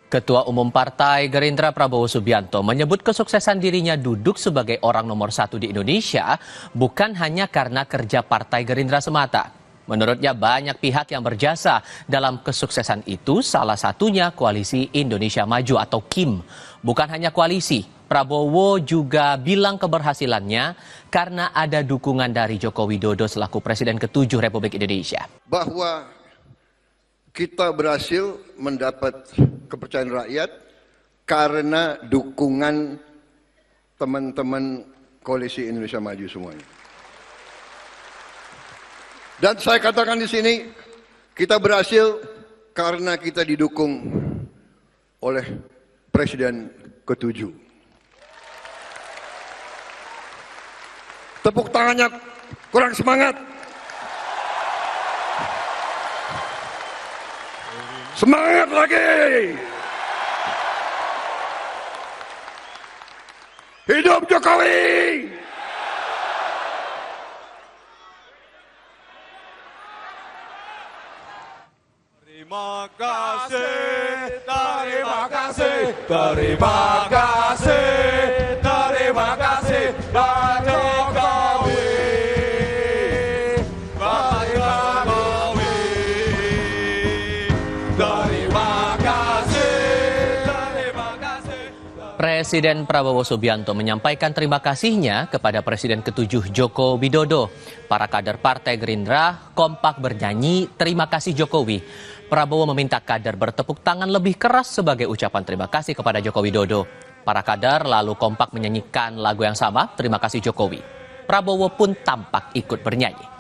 Ketua Umum Partai Gerindra Prabowo Subianto menyebut kesuksesan dirinya duduk sebagai orang nomor 1 di Indonesia bukan hanya karena kerja Partai Gerindra semata. Menurutnya banyak pihak yang berjasa dalam kesuksesan itu, salah satunya Koalisi Indonesia Maju atau KIM. Bukan hanya koalisi, Prabowo juga bilang keberhasilannya karena ada dukungan dari Joko Widodo selaku Presiden ke-7 Republik Indonesia. Bahwa kita berhasil mendapat kepercayaan rakyat karena dukungan teman-teman Koalisi Indonesia Maju semuanya. Dan saya katakan di sini, kita berhasil karena kita didukung oleh Presiden ke-7. Tepuk tangannya kurang semangat. Semangat lagi! Hidup Jokowi! Terima kasih, terima kasih, terima kasih, terima kasih, Pak Jokowi, Pak Jokowi. Terima kasih, terima kasih. Presiden Prabowo Subianto menyampaikan terima kasihnya kepada Presiden ke-7 Joko Widodo. Para kader Partai Gerindra kompak bernyanyi terima kasih Jokowi. Prabowo meminta kader bertepuk tangan lebih keras sebagai ucapan terima kasih kepada Joko Widodo. Para kader lalu kompak menyanyikan lagu yang sama, Terima Kasih Jokowi. Prabowo pun tampak ikut bernyanyi.